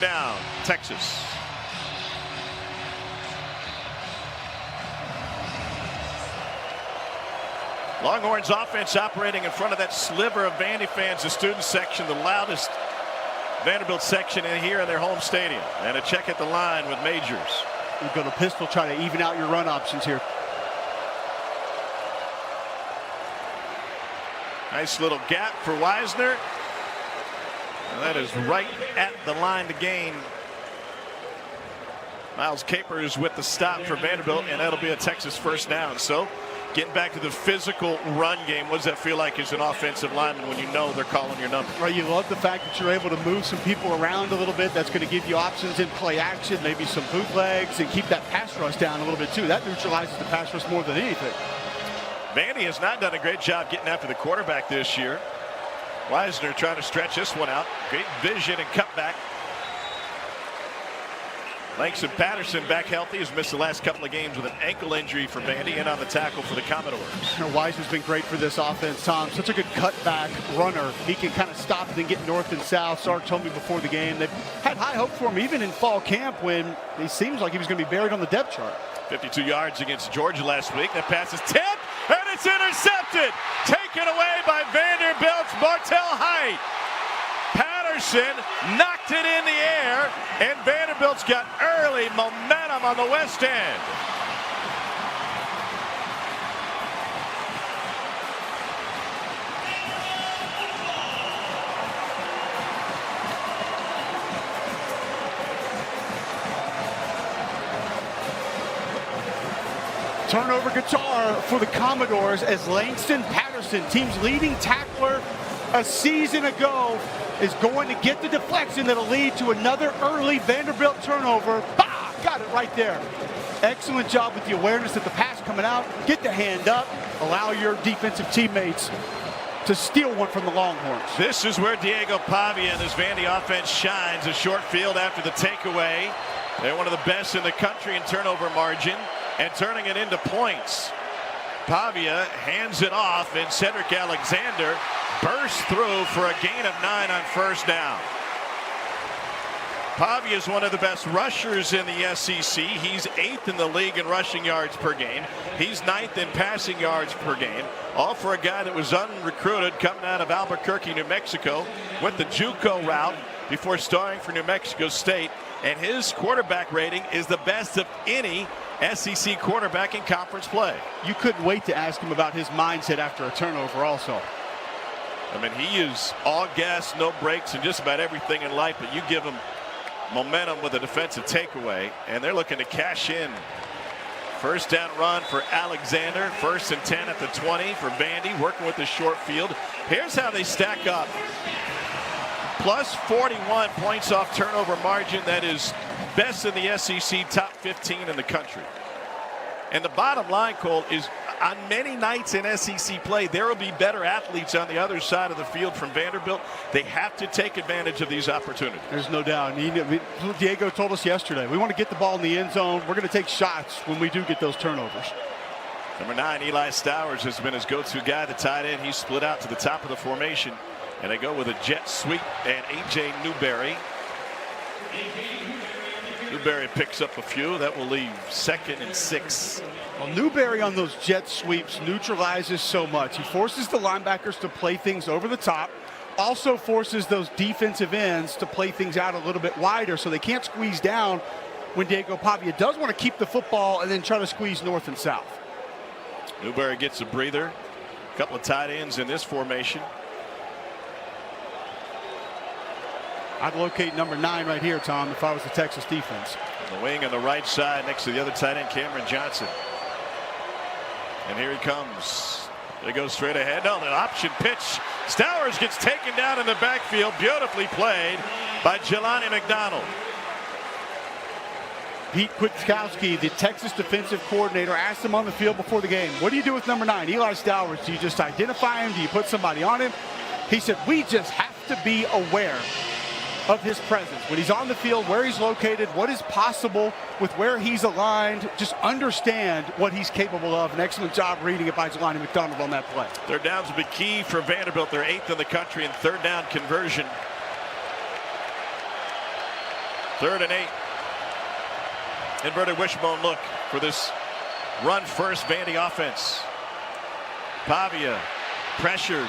Down, Texas. Longhorns offense operating in front of that sliver of Vandy fans, the student section, the loudest Vanderbilt section in here in their home stadium. And a check at the line with Majors. You go to pistol, try to even out your run options here. Nice little gap for Wisner. And that is right at the line to gain. Miles Capers with the stop for Vanderbilt, and that'll be a Texas first down. So getting back to the physical run game, what does that feel like as an offensive lineman when you know they're calling your number? Right, you love the fact that you're able to move some people around a little bit. That's going to give you options in play action, maybe some bootlegs, and keep that pass rush down a little bit too. That neutralizes the pass rush more than anything. Vandy has not done a great job getting after the quarterback this year. Wisner trying to stretch this one out. Great vision and cutback. Langston Patterson back healthy. Has missed the last couple of games with an ankle injury for Vandy, and on the tackle for the Commodores. Wisner's been great for this offense, Tom. Such a good cutback runner. He can kind of stop and then get north and south. Sark told me before the game they've had high hope for him even in fall camp when he seems like he was going to be buried on the depth chart. 52 yards against Georgia last week. That pass is tipped, and it's intercepted. Taken away by Vanderbilt's Martel Height. Patterson knocked it in the air, and Vanderbilt's got early momentum on the west end. Turnover guitar for the Commodores as Langston Patterson, team's leading tackler a season ago, is going to get the deflection that'll lead to another early Vanderbilt turnover. Bah! Got it right there. Excellent job with the awareness of the pass coming out. Get the hand up. Allow your defensive teammates to steal one from the Longhorns. This is where Diego Pavia and his Vandy offense shines. A short field after the takeaway. They're one of the best in the country in turnover margin and turning it into points. Pavia hands it off, and Cedric Alexander bursts through for a gain of 9 on first down. Pavia is one of the best rushers in the SEC. He's 8th in the league in rushing yards per game. He's 9th in passing yards per game. All for a guy that was unrecruited coming out of Albuquerque, New Mexico, went the JUCO route before starring for New Mexico State. And his quarterback rating is the best of any SEC quarterback in conference play. You couldn't wait to ask him about his mindset after a turnover also. I mean, he is all gas, no brakes, and just about everything in life, but you give him momentum with a defensive takeaway, and they're looking to cash in. First down run for Alexander. 1st and 10 at the 20 for Vandy, working with the short field. Here's how they stack up. Plus 41 points off turnover margin. That is best in the SEC, top 15 in the country. And the bottom line, Cole, is on many nights in SEC play, there will be better athletes on the other side of the field from Vanderbilt. They have to take advantage of these opportunities. There's no doubt. Diego told us yesterday, we want to get the ball in the end zone. We're going to take shots when we do get those turnovers. Number 9, Eli Stowers, has been his go-to guy, the tight end. He's split out to the top of the formation. And they go with a jet sweep and A.J. Newberry. Newberry picks up a few. That will leave 2nd and 6. Well, Newberry on those jet sweeps neutralizes so much. He forces the linebackers to play things over the top. Also forces those defensive ends to play things out a little bit wider so they can't squeeze down when Diego Pavia does want to keep the football and then try to squeeze north and south. Newberry gets a breather. A couple of tight ends in this formation. I'd locate number 9 right here, Tom, if I was the Texas defense. The wing on the right side next to the other tight end, Cameron Johnson. And here he comes. They go straight ahead. No, the option pitch. Stowers gets taken down in the backfield. Beautifully played by Jelani McDonald. Pete Kwiatkowski, the Texas defensive coordinator, asked him on the field before the game, what do you do with number 9, Eli Stowers? Do you just identify him? Do you put somebody on him? He said, we just have to be aware of his presence when he's on the field, where he's located, what is possible with where he's aligned. Just understand what he's capable of. An excellent job reading it by Jelani McDonald on that play. Third downs will be key for Vanderbilt. They're 8th in the country in third down conversion. 3rd and 8. Inverted wishbone look for this run first Vandy offense. Pavia pressured,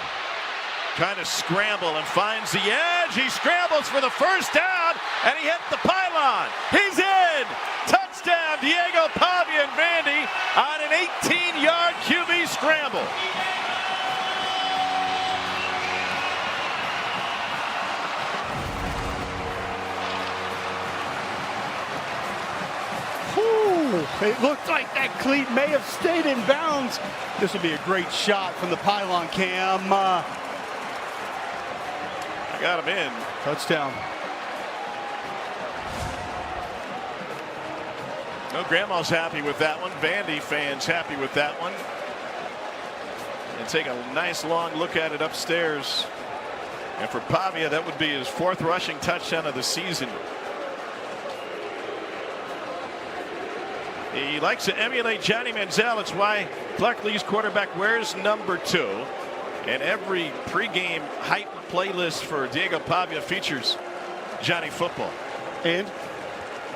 trying to scramble and finds the edge. He scrambles for the first down and he hit the pylon. He's in. Touchdown Diego Pavia and Vandy on an 18-yard QB scramble. It looked like that cleat may have stayed in bounds. This will be a great shot from the pylon cam. I got him in. Touchdown. No, Grandma's happy with that one. Vandy fans happy with that one. And take a nice long look at it upstairs. And for Pavia, that would be his 4th rushing touchdown of the season. He likes to emulate Johnny Manziel. It's why Clark Lee's quarterback wears number 2. And every pregame hype playlist for Diego Pavia features Johnny football. And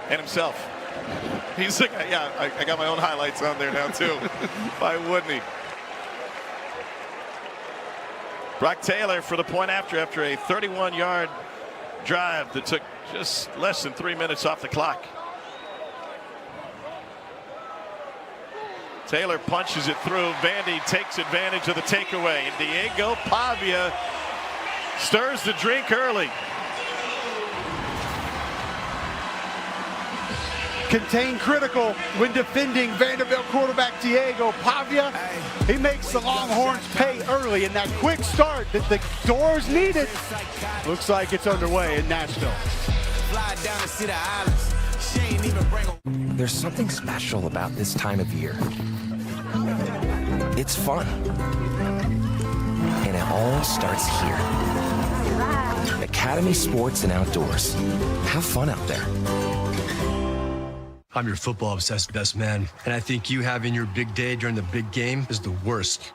himself. He's like, yeah, I got my own highlights on there now too. Why wouldn't he? Brock Taylor for the point after a 31-yard drive that took just less than 3 minutes off the clock. Taylor punches it through. Vandy takes advantage of the takeaway. And Diego Pavia stirs the drink early. Contain critical when defending Vanderbilt quarterback Diego Pavia. He makes the Longhorns pay early in that quick start that the Doors needed. Looks like it's underway in Nashville. There's something special about this time of year. It's fun. And it all starts here. Academy Sports and Outdoors. Have fun out there. I'm your football-obsessed best man, and I think you having your big day during the big game is the worst.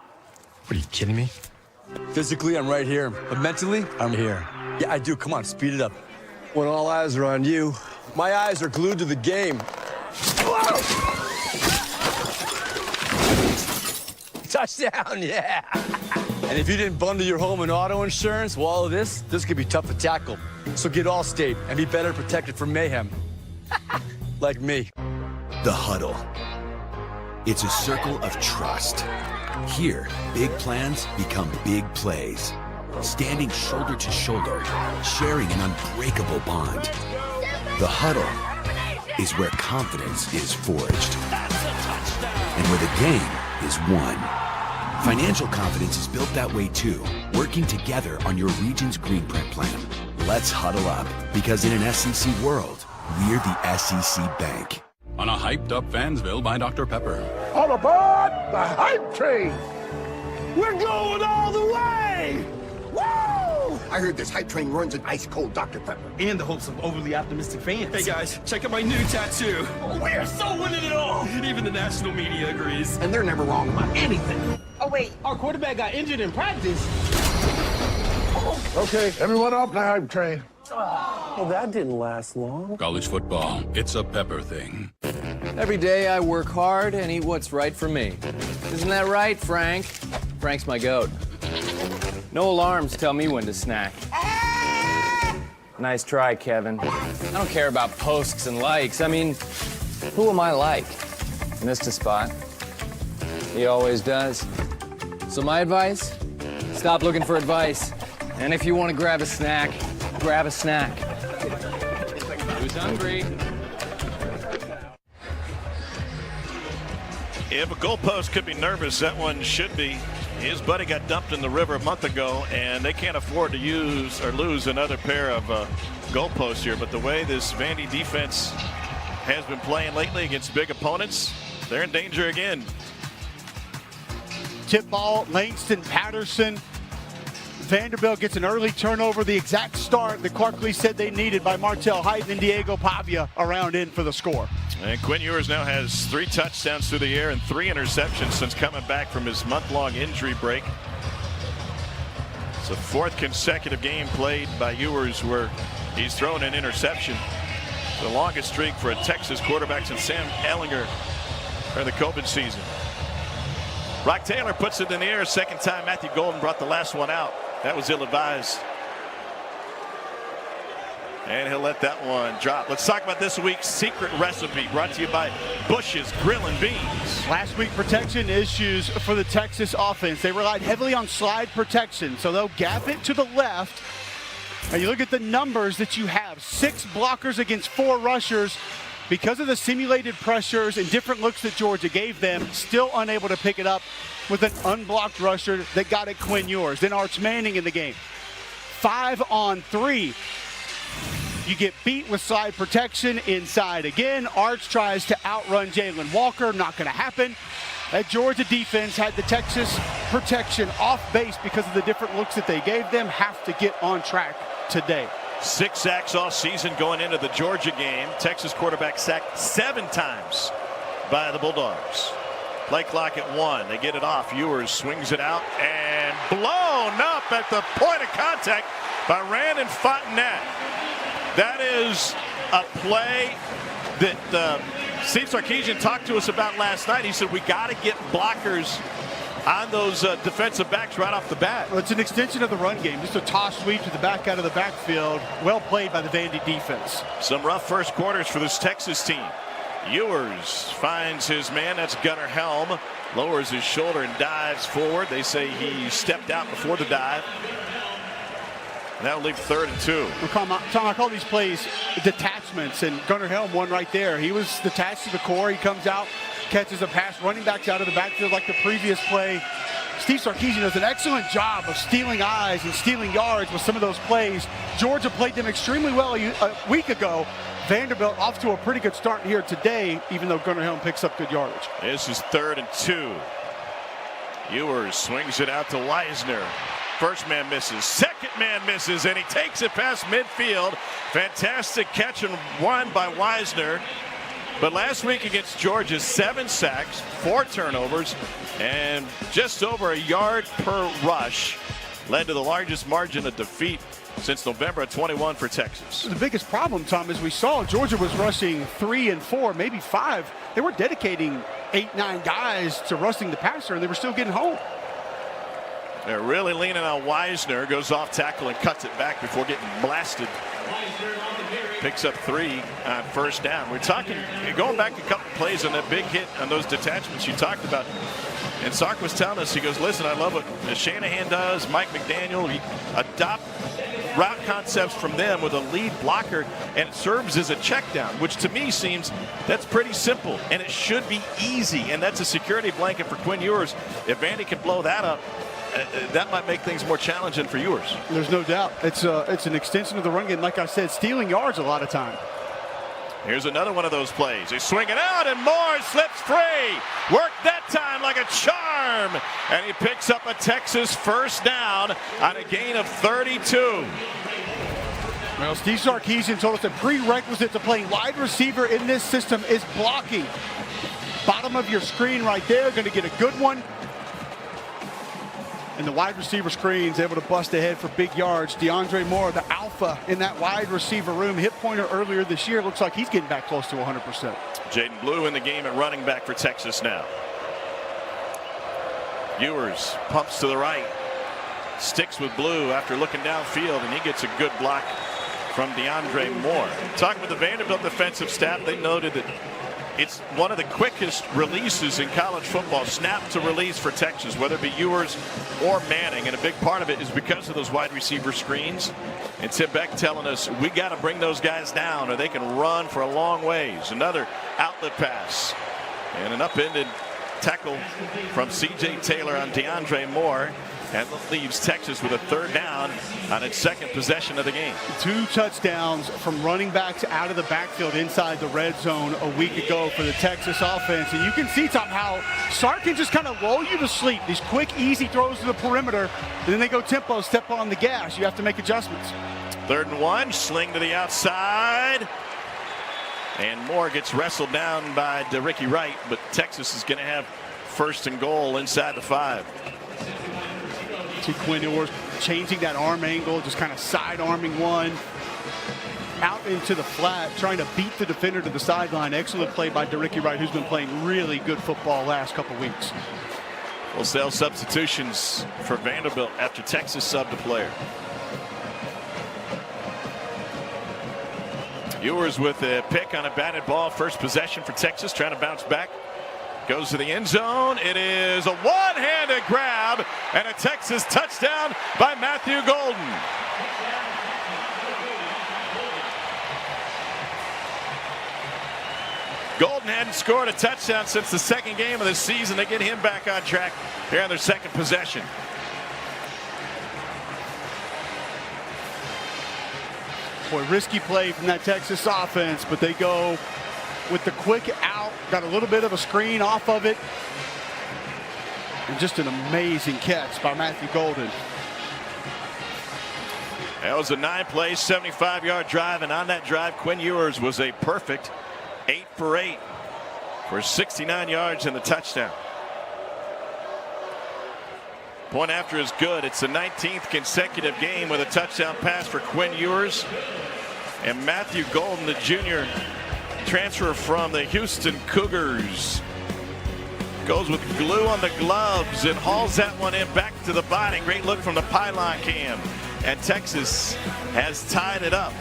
What, are you kidding me? Physically, I'm right here, but mentally, I'm here. Yeah, I do. Come on, speed it up. When all eyes are on you, my eyes are glued to the game. Whoa! Touchdown, yeah! And if you didn't bundle your home and auto insurance, well, all of this could be tough to tackle. So get Allstate and be better protected from mayhem. Like me. The Huddle. It's a circle of trust. Here, big plans become big plays. Standing shoulder to shoulder, sharing an unbreakable bond. The Huddle is where confidence is forged. And where the game is won. Financial confidence is built that way too, working together on your region's Greenprint plan. Let's huddle up, because in an SEC world, we're the SEC Bank. On a hyped-up Fansville by Dr. Pepper. All aboard the hype train! We're going all the way! Woo! I heard this hype train runs an ice-cold Dr. Pepper. And the hopes of overly optimistic fans. Hey guys, check out my new tattoo. We are so winning it all! Even the national media agrees. And they're never wrong about anything. Oh wait, our quarterback got injured in practice. Okay, everyone off the hype train. Well, that didn't last long. College football, it's a Pepper thing. Every day I work hard and eat what's right for me. Isn't that right, Frank? Frank's my goat. No alarms tell me when to snack. Nice try, Kevin. I don't care about posts and likes. I mean, who am I like? Missed a spot. He always does. So my advice? Stop looking for advice. And if you want to grab a snack, grab a snack. Who's hungry? If a goalpost could be nervous, that one should be. His buddy got dumped in the river a month ago, and they can't afford to use or lose another pair of goalposts here. But the way this Vandy defense has been playing lately against big opponents, they're in danger again. Tip ball, Langston Patterson. Vanderbilt gets an early turnover, the exact start that Clark Lee said they needed by Martell Heighton and Diego Pavia around in for the score. And Quinn Ewers now has 3 touchdowns through the air and 3 interceptions since coming back from his month-long injury break. It's the 4th consecutive game played by Ewers where he's thrown an interception. The longest streak for a Texas quarterback since Sam Ehlinger during the COVID season. Brock Taylor puts it in the air. Second time Matthew Golden brought the last one out. That was ill-advised. And he'll let that one drop. Let's talk about this week's secret recipe, brought to you by Bush's Grill and Beans. Last week, protection issues for the Texas offense. They relied heavily on slide protection, so they'll gap it to the left. And you look at the numbers that you have, 6 blockers against 4 rushers. Because of the simulated pressures and different looks that Georgia gave them, still unable to pick it up with an unblocked rusher that got it Quinn Ewers. Then Arch Manning in the game. 5 on 3. You get beat with slide protection inside again. Arch tries to outrun Jalen Walker. Not going to happen. That Georgia defense had the Texas protection off base because of the different looks that they gave them. Have to get on track today. 6 sacks all season going into the Georgia game. Texas quarterback sacked 7 times by the Bulldogs. Play clock at 1. They get it off. Ewers swings it out and blown up at the point of contact by Randon Fontenette. That is a play that Steve Sarkisian talked to us about last night. He said we got to get blockers on those defensive backs right off the bat. Well, it's an extension of the run game. Just a toss sweep to the back out of the backfield. Well played by the Vandy defense. Some rough first quarters for this Texas team. Ewers finds his man. That's Gunnar Helm. Lowers his shoulder and dives forward. They say he stepped out before the dive. That'll leave 3rd and 2. Tom, I call these plays detachments, and Gunnar Helm won right there. He was detached to the core. He comes out, catches a pass, running backs out of the backfield like the previous play. Steve Sarkisian does an excellent job of stealing eyes and stealing yards with some of those plays. Georgia played them extremely well a week ago. Vanderbilt off to a pretty good start here today, even though Gunnar Helm picks up good yardage. This is 3rd and 2. Ewers swings it out to Wisner. First man misses, second man misses, and he takes it past midfield. Fantastic catch and run by Wisner. But last week against Georgia, 7 sacks, 4 turnovers, and just over a yard per rush led to the largest margin of defeat since November of 21 for Texas. The biggest problem, Tom, as we saw, Georgia was rushing 3 and 4, maybe 5. They were dedicating 8, 9 guys to rushing the passer, and they were still getting home. They're really leaning on Wisner. Goes off tackle and cuts it back before getting blasted. Picks up 3 on first down. We're talking, going back a couple plays on that big hit on those detachments you talked about. And Sark was telling us, he goes, listen, I love what Shanahan does, Mike McDaniel. He adopt route concepts from them with a lead blocker, and it serves as a check down, which to me seems that's pretty simple, and it should be easy. And that's a security blanket for Quinn Ewers. If Vandy can blow that up, that might make things more challenging for Ewers. There's no doubt. It's an extension of the run game. Like I said, stealing yards a lot of time. Here's another one of those plays. He's swinging out, and Moore slips free. Worked that time like a charm. And he picks up a Texas first down on a gain of 32. Well, Steve Sarkisian told us the prerequisite to playing wide receiver in this system is blocking. Bottom of your screen right there, going to get a good one. And the wide receiver screen's able to bust ahead for big yards. DeAndre Moore, the alpha in that wide receiver room. Hit pointer earlier this year. Looks like he's getting back close to 100%. Jaden Blue in the game at running back for Texas now. Ewers pumps to the right. Sticks with Blue after looking downfield, and he gets a good block from DeAndre Moore. Talking with the Vanderbilt defensive staff, they noted that it's one of the quickest releases in college football, snap to release for Texas, whether it be Ewers or Manning. And a big part of it is because of those wide receiver screens. And Tim Beck telling us we got to bring those guys down or they can run for a long ways. Another outlet pass and an upended tackle from C.J. Taylor on DeAndre Moore. And leaves Texas with a 3rd down on its 2nd possession of the game. 2 touchdowns from running backs out of the backfield inside the red zone a week ago for the Texas offense. And you can see, Tom, how Sark can just kind of lull you to sleep. These quick, easy throws to the perimeter, and then they go tempo, step on the gas. You have to make adjustments. 3rd and 1, sling to the outside. And Moore gets wrestled down by Ricky Wright, but Texas is going to have 1st and goal inside the 5. See Quinn Ewers changing that arm angle, just kind of side arming one. out into the flat, trying to beat the defender to the sideline. Excellent play by DeRicky Wright, who's been playing really good football last couple weeks. Well, sell substitutions for Vanderbilt after Texas subbed a player. Ewers with a pick on a batted ball. First possession for Texas, trying to bounce back. Goes to the end zone. It is a one-handed grab and a Texas touchdown by Matthew Golden. Golden hadn't scored a touchdown since the second game of the season. They get him back on track here on their second possession. Boy, risky play from that Texas offense, but they go with the quick out, got a little bit of a screen off of it, and just an amazing catch by Matthew Golden. That was a 9-play, 75-yard drive, and on that drive, Quinn Ewers was a perfect 8 for 8 for 69 yards and the touchdown. Point after is good. It's the 19th consecutive game with a touchdown pass for Quinn Ewers. And Matthew Golden, the junior transfer from the Houston Cougars, goes with glue on the gloves and hauls that one in back to the body. Great look from the pylon cam. And Texas has tied it up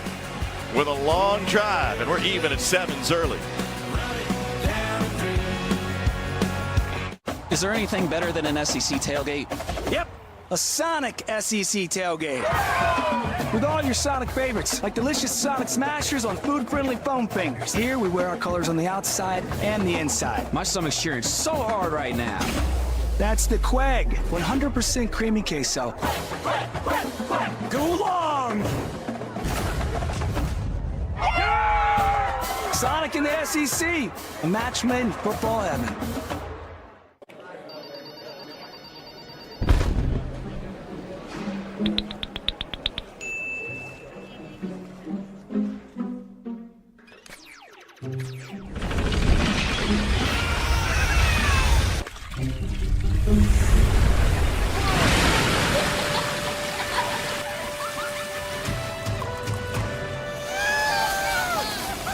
with a long drive, and we're even at 7s early. Is there anything better than an SEC tailgate? Yep, a Sonic SEC tailgate. With all your Sonic favorites, like delicious Sonic Smashers on food-friendly foam fingers. Here, we wear our colors on the outside and the inside. My stomach's cheering so hard right now. That's the Quag, 100% creamy queso. Go long! Sonic in the SEC, a match made in football heaven.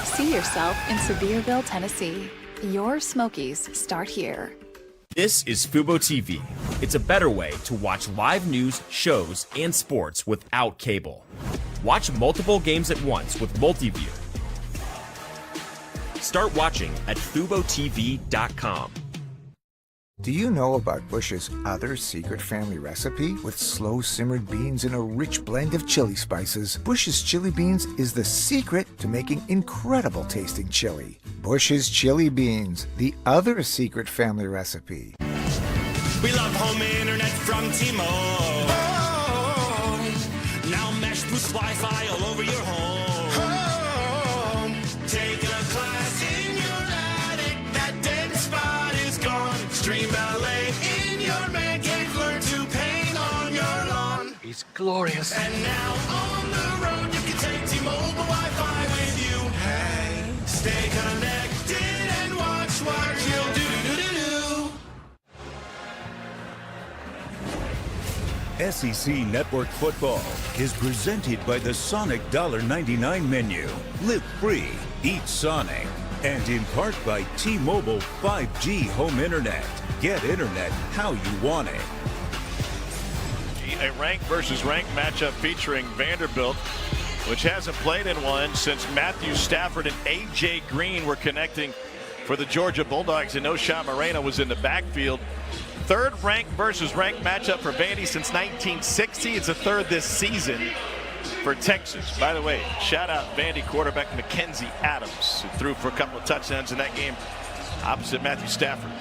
See yourself in Sevierville, Tennessee. Your Smokies start here. This is Fubo TV. It's a better way to watch live news, shows, and sports without cable. Watch multiple games at once with Multiview. Start watching at FuboTV.com. Do you know about Bush's other secret family recipe? With slow-simmered beans and a rich blend of chili spices, Bush's chili beans is the secret to making incredible-tasting chili. Bush's chili beans, the other secret family recipe. We love home internet from T-Mobile. Oh, now mesh boosts Wi-Fi all over your home. Take a class in your attic. That dead spot is gone. Stream ballet in your man cave. Learn to paint on your lawn. It's glorious. And now on the road you can take T-Mobile Wi-Fi with you. Hey, stay connected and watch what you'll do. SEC Network Football is presented by the Sonic $1.99 menu. Live free, eat Sonic. And in part by T-Mobile 5G home internet. Get internet how you want it. A ranked versus ranked matchup featuring Vanderbilt, which hasn't played in one since Matthew Stafford and A.J. Green were connecting for the Georgia Bulldogs, and O'Shawn Moreno was in the backfield. Third ranked versus ranked matchup for Vandy since 1960. It's a third this season for Texas. By the way, shout out Vandy quarterback Mackenzie Adams, who threw for a couple of touchdowns in that game opposite Matthew Stafford.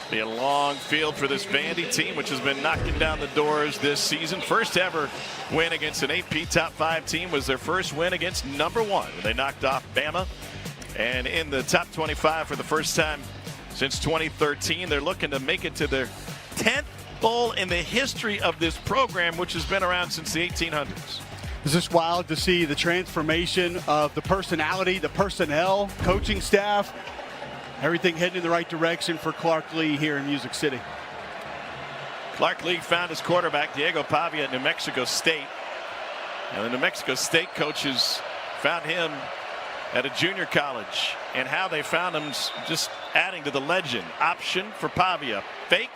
Be a long field for this Vandy team, which has been knocking down the doors this season. First ever win against an AP top 5 team was their first win against number 1. They knocked off Bama, and in the top 25 for the first time since 2013. They're looking to make it to their 10th bowl in the history of this program, which has been around since the 1800s. It's just wild to see the transformation of the personality, the personnel, coaching staff, everything heading in the right direction for Clark Lee here in Music City. Clark Lee found his quarterback, Diego Pavia, at New Mexico State. And the New Mexico State coaches found him at a junior college. And how they found him, just adding to the legend. Option for Pavia. Fake,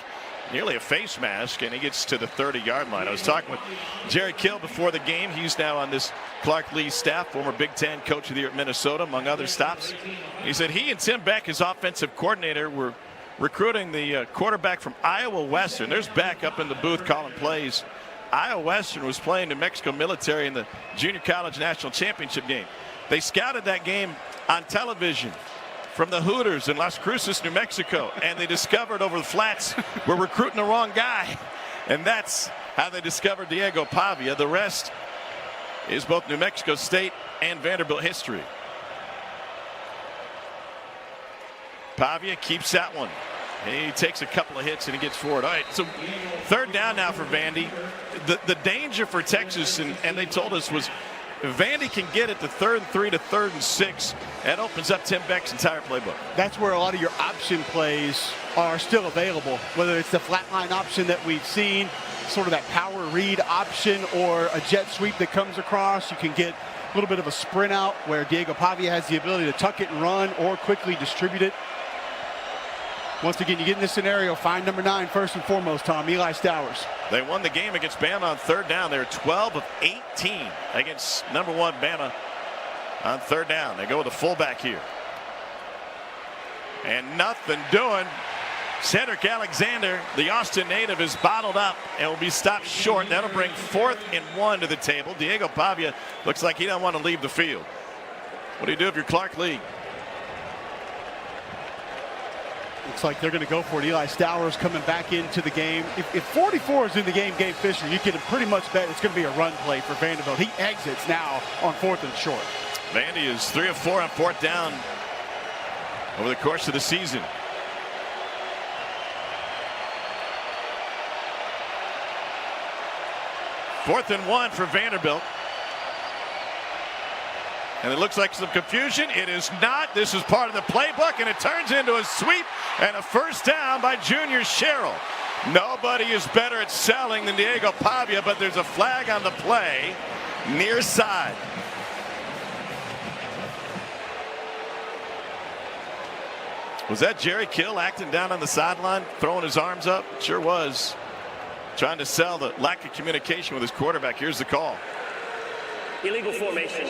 nearly a face mask, and he gets to the 30-yard line. I was talking with Jerry Kill before the game. He's now on this Clark Lee staff, former Big Ten coach of the year at Minnesota, among other stops. He said he and Tim Beck, his offensive coordinator, were recruiting the quarterback from Iowa Western. There's Beck up in the booth calling plays. Iowa Western was playing New Mexico Military in the junior college national championship game. They scouted that game on television from the Hooters in Las Cruces, New Mexico, and they discovered over the flats we're recruiting the wrong guy. And that's how they discovered Diego Pavia. The rest is both New Mexico State and Vanderbilt history. Pavia keeps that one. He takes a couple of hits and he gets forward. All right, so third down now for Vandy. The danger for Texas, and they told us, was if Vandy can get it to 3rd and 3 to 3rd and 6, that opens up Tim Beck's entire playbook. That's where a lot of your option plays are still available, whether it's the flat line option that we've seen, sort of that power read option, or a jet sweep that comes across. You can get a little bit of a sprint out where Diego Pavia has the ability to tuck it and run or quickly distribute it. Once again, you get in this scenario, find number 9 first and foremost, Tom, Eli Stowers. They won the game against Bama on third down. They're 12 of 18 against number 1 Bama on third down. They go with the fullback here. And nothing doing. Cedric Alexander, the Austin native, is bottled up and will be stopped short. That'll bring 4th and 1 to the table. Diego Pavia looks like he doesn't want to leave the field. What do you do if you're Clark Lee? Looks like they're going to go for it. Eli Stowers coming back into the game. If 44 is in the game, Gabe Fisher, you can pretty much bet it's going to be a run play for Vanderbilt. He exits now on 4th and short. Vandy is 3 of 4 on 4th down over the course of the season. Fourth and 1 for Vanderbilt. And it looks like some confusion. It is not. This is part of the playbook, and it turns into a sweep and a first down by Junior Sherrill. Nobody is better at selling than Diego Pavia, but there's a flag on the play near side. Was that Jerry Kill acting down on the sideline, throwing his arms up? Sure was. Trying to sell the lack of communication with his quarterback. Here's the call. Illegal formation.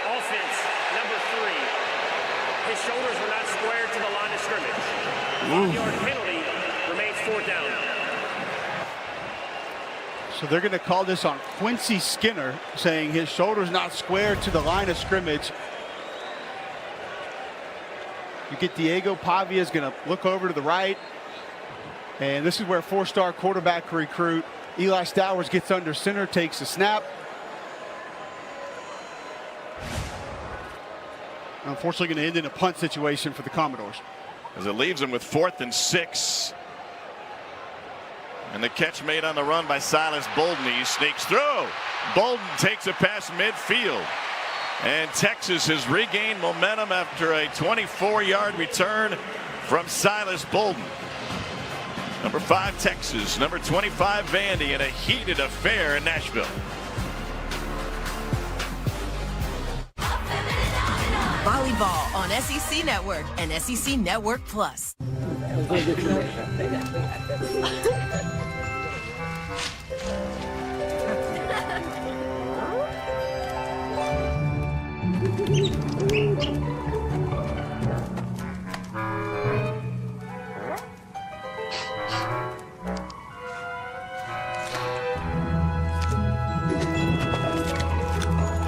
Offense, number 3. His shoulders were not squared to the line of scrimmage. 5-yard penalty, remains 4th down. So they're going to call this on Quincy Skinner, saying his shoulders not squared to the line of scrimmage. You get Diego Pavia is going to look over to the right. And this is where 4-star quarterback recruit Eli Stowers gets under center, takes a snap. Unfortunately, going to end in a punt situation for the Commodores. As it leaves them with 4th and 6. And the catch made on the run by Silas Bolden. He sneaks through. Bolden takes it past midfield. And Texas has regained momentum after a 24-yard return from Silas Bolden. Number 5, Texas. Number 25, Vandy, in a heated affair in Nashville. Volleyball on SEC Network and SEC Network Plus.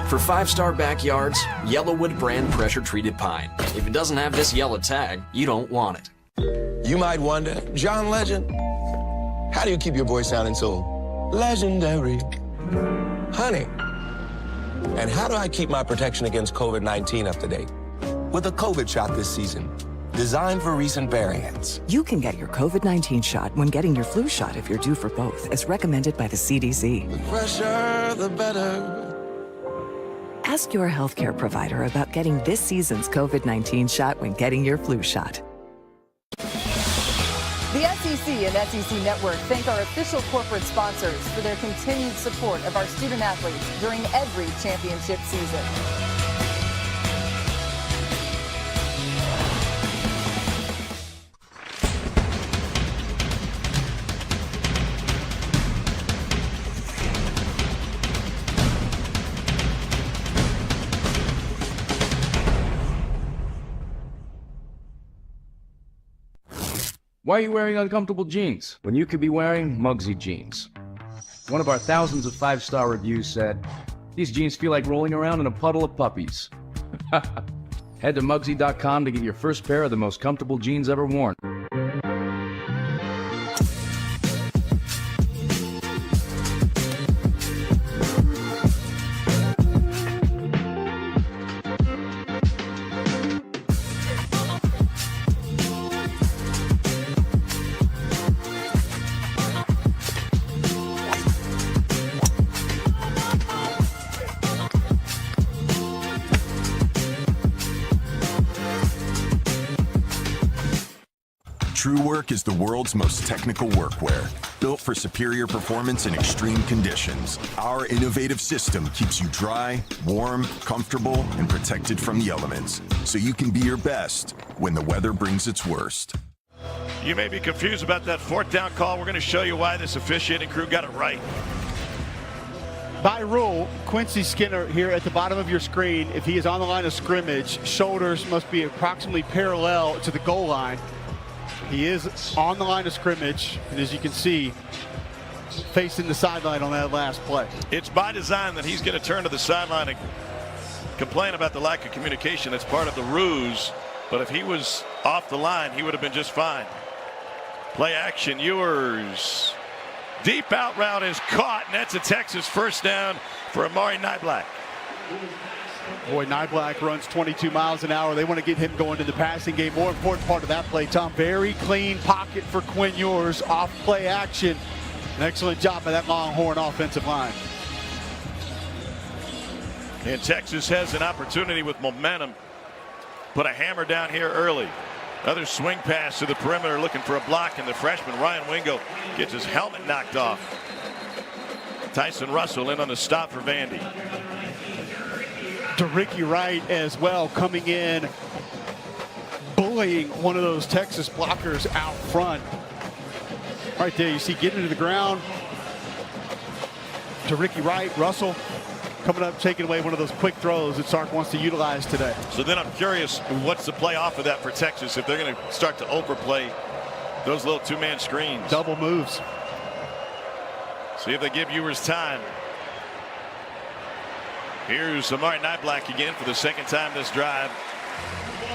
For 5-star backyards, Yellowwood brand pressure-treated pine. If it doesn't have this yellow tag, you don't want it. You might wonder, John Legend, how do you keep your voice sounding so legendary? Honey, and how do I keep my protection against COVID-19 up to date? With a COVID shot this season, designed for recent variants. You can get your COVID-19 shot when getting your flu shot if you're due for both, as recommended by the CDC. The fresher, the better. Ask your healthcare provider about getting this season's COVID-19 shot when getting your flu shot. The SEC and SEC Network thank our official corporate sponsors for their continued support of our student athletes during every championship season. Why are you wearing uncomfortable jeans when you could be wearing Muggsy jeans? One of our thousands of 5-star reviews said, "These jeans feel like rolling around in a puddle of puppies." Head to Muggsy.com to get your first pair of the most comfortable jeans ever worn. TrueWork is the world's most technical workwear, built for superior performance in extreme conditions. Our innovative system keeps you dry, warm, comfortable, and protected from the elements, so you can be your best when the weather brings its worst. You may be confused about that 4th down call. We're going to show you why this officiating crew got it right. By rule, Quincy Skinner here at the bottom of your screen, if he is on the line of scrimmage, shoulders must be approximately parallel to the goal line. He is on the line of scrimmage, and as you can see, facing the sideline on that last play. It's by design that he's going to turn to the sideline and complain about the lack of communication. It's part of the ruse, but if he was off the line, he would have been just fine. Play action, Ewers. Deep out route is caught, and that's a Texas first down for Amari Niblack. Boy, Niblack runs 22 miles an hour. They want to get him going to the passing game. More important part of that play, Tom, very clean pocket for Quinn Ewers off play action. An excellent job by that Longhorn offensive line. And Texas has an opportunity with momentum. Put a hammer down here early. Another swing pass to the perimeter looking for a block, and the freshman Ryan Wingo gets his helmet knocked off. Tyson Russell in on the stop for Vandy. To Ricky Wright as well, coming in, bullying one of those Texas blockers out front. Right there, you see getting to the ground. To Ricky Wright, Russell coming up, taking away one of those quick throws that Sark wants to utilize today. So then I'm curious, what's the play off of that for Texas if they're going to start to overplay those little two-man screens? Double moves. See if they give Ewers time. Here's Amari Niblack again for the second time this drive.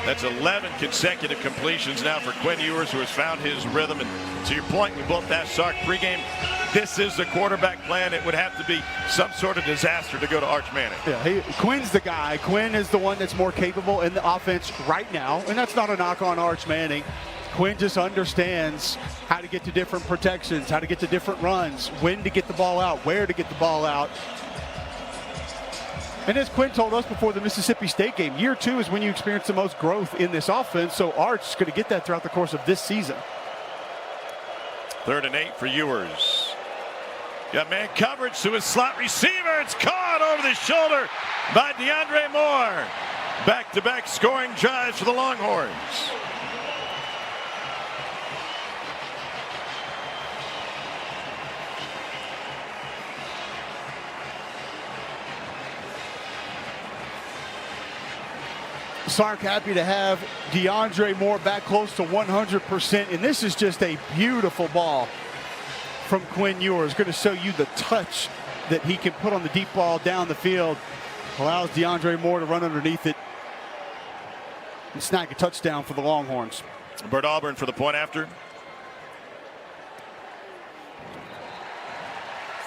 That's 11 consecutive completions now for Quinn Ewers, who has found his rhythm. And to your point, we both asked Sark pregame, this is the quarterback plan. It would have to be some sort of disaster to go to Arch Manning. Yeah, Quinn's the guy. Quinn is the one that's more capable in the offense right now, and that's not a knock on Arch Manning. Quinn just understands how to get to different protections, how to get to different runs, when to get the ball out, where to get the ball out. And as Quinn told us before the Mississippi State game, year 2 is when you experience the most growth in this offense, so Arch is going to get that throughout the course of this season. 3rd and 8 for Ewers. Got man coverage to his slot receiver. It's caught over the shoulder by DeAndre Moore. Back-to-back scoring drives for the Longhorns. Sark happy to have DeAndre Moore back close to 100%, and this is just a beautiful ball from Quinn Ewers. Going to show you the touch that he can put on the deep ball down the field. Allows DeAndre Moore to run underneath it and snag a touchdown for the Longhorns. Bert Auburn for the point after.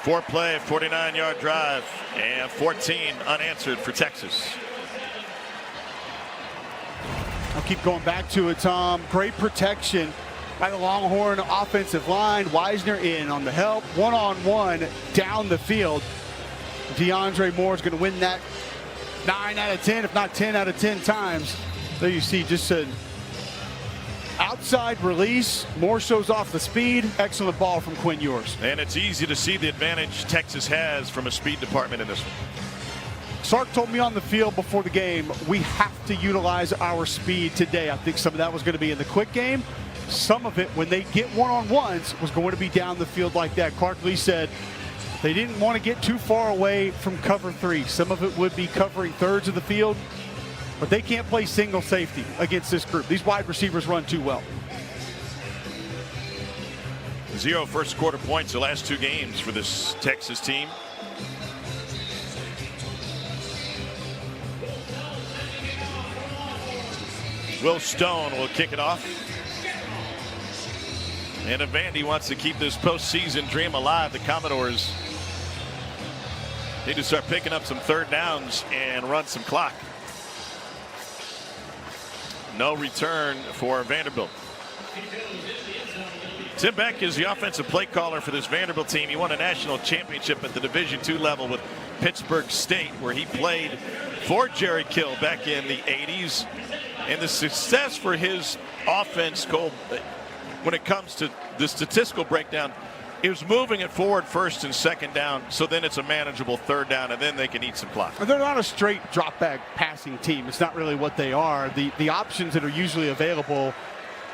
4-play, 49-yard drive, and 14 unanswered for Texas. I'll keep going back to it, Tom. Great protection by the Longhorn offensive line. Wisner in on the help. One-on-one down the field. DeAndre Moore is going to win that 9 out of 10, if not 10 out of 10 times. There you see just an outside release, more shows off the speed. Excellent ball from Quinn Ewers. And it's easy to see the advantage Texas has from a speed department in this one. Sark told me on the field before the game, we have to utilize our speed today. I think some of that was going to be in the quick game. Some of it, when they get one-on-ones, was going to be down the field like that. Clark Lee said they didn't want to get too far away from cover 3. Some of it would be covering thirds of the field, but they can't play single safety against this group. These wide receivers run too well. 0 first quarter points the last 2 games for this Texas team. Will Stone will kick it off. And if Vandy wants to keep this postseason dream alive, the Commodores need to start picking up some third downs and run some clock. No return for Vanderbilt. Tim Beck is the offensive play caller for this Vanderbilt team. He won a national championship at the Division II level with Pittsburgh State, where he played for Jerry Kill back in the 80s. And the success for his offense, Cole, when it comes to the statistical breakdown, it was moving it forward first and second down, so then it's a manageable third down, and then they can eat some clock. They're not a straight drop back passing team. It's not really what they are. The options that are usually available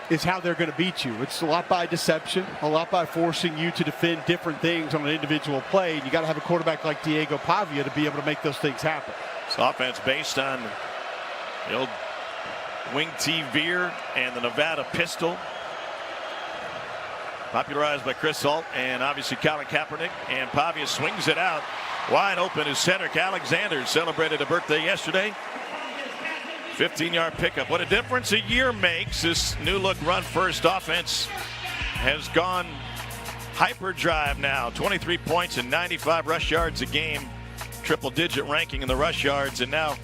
is how they're going to beat you. It's a lot by deception, a lot by forcing you to defend different things on an individual play. And you got to have a quarterback like Diego Pavia to be able to make those things happen. It's offense based on the old wing T veer and the Nevada pistol, popularized by Chris Holt and obviously Colin Kaepernick. And Pavia swings it out wide open as Cedric Alexander celebrated a birthday yesterday. 15-yard pickup. What a difference a year makes. This new look run first offense has gone hyperdrive now. 23 points and 95 rush yards a game. Triple digit ranking in the rush yards, and now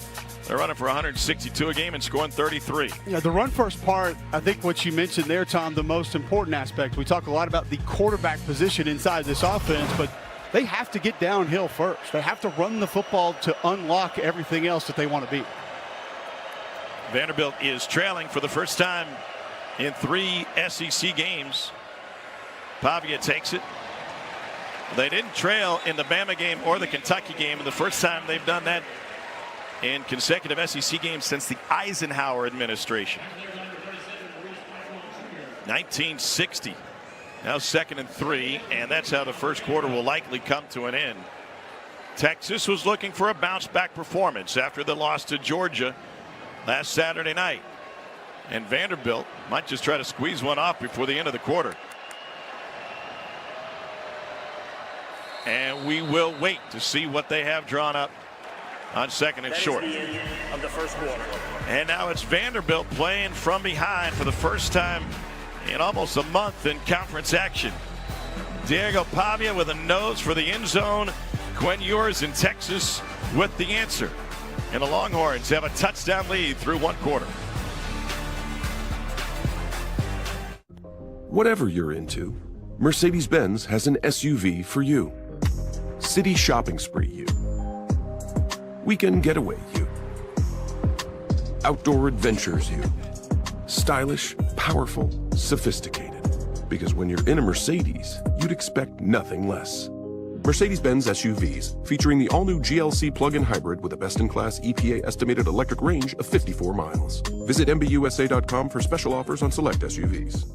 they're running for 162 a game and scoring 33. Yeah, the run first part, I think what you mentioned there, Tom, the most important aspect. We talk a lot about the quarterback position inside this offense, but they have to get downhill first. They have to run the football to unlock everything else that they want to be. Vanderbilt is trailing for the first time in 3 SEC games. Pavia takes it. They didn't trail in the Bama game or the Kentucky game, and the first time they've done that in consecutive SEC games since the Eisenhower administration. 1960. Now 2nd and 3, and that's how the first quarter will likely come to an end. Texas was looking for a bounce back performance after the loss to Georgia last Saturday night, and Vanderbilt might just try to squeeze one off before the end of the quarter. And we will wait to see what they have drawn up on 2nd and short. That is the end of the first quarter. And now it's Vanderbilt playing from behind for the first time in almost a month in conference action. Diego Pavia with a nose for the end zone. Quinn Ewers in Texas with the answer. And the Longhorns have a touchdown lead through 1 quarter. Whatever you're into, Mercedes-Benz has an SUV for you. City shopping spree you. Weekend getaway you. Outdoor adventures you. Stylish, powerful, sophisticated. Because when you're in a Mercedes, you'd expect nothing less. Mercedes-Benz SUVs, featuring the all-new GLC plug-in hybrid with a best-in-class EPA estimated electric range of 54 miles. Visit MBUSA.com for special offers on select SUVs.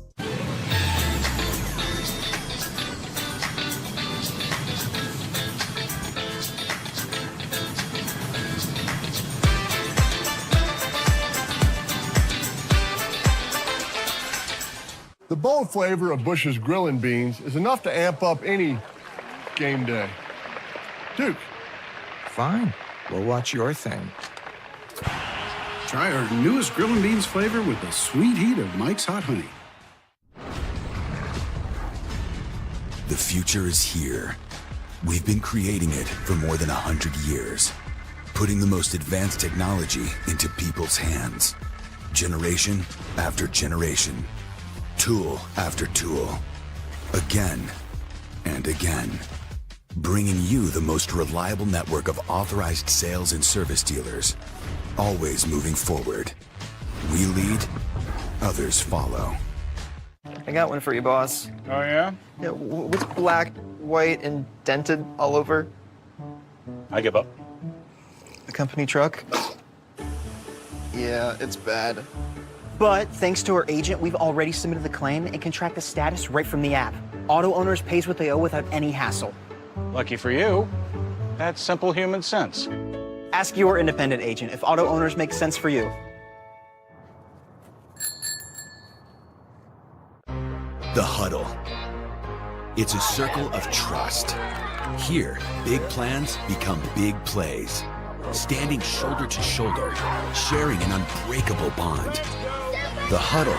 The bold flavor of Bush's Grillin' Beans is enough to amp up any game day. Duke. Fine. We'll watch your thing. Try our newest Grillin' Beans flavor with the sweet heat of Mike's Hot Honey. The future is here. We've been creating it for more than 100 years, putting the most advanced technology into people's hands. Generation after generation. Tool after tool. Again and again. Bringing you the most reliable network of authorized sales and service dealers. Always moving forward. We lead, others follow. I got one for you, boss. Oh, yeah? Yeah, what's black, white, and dented all over? I give up. A company truck? Yeah, it's bad. But thanks to our agent, we've already submitted the claim and can track the status right from the app. Auto owners pays what they owe without any hassle. Lucky for you, that's simple human sense. Ask your independent agent if auto owners make sense for you. The Huddle. It's a circle of trust. Here, big plans become big plays. Standing shoulder to shoulder, sharing an unbreakable bond. The Huddle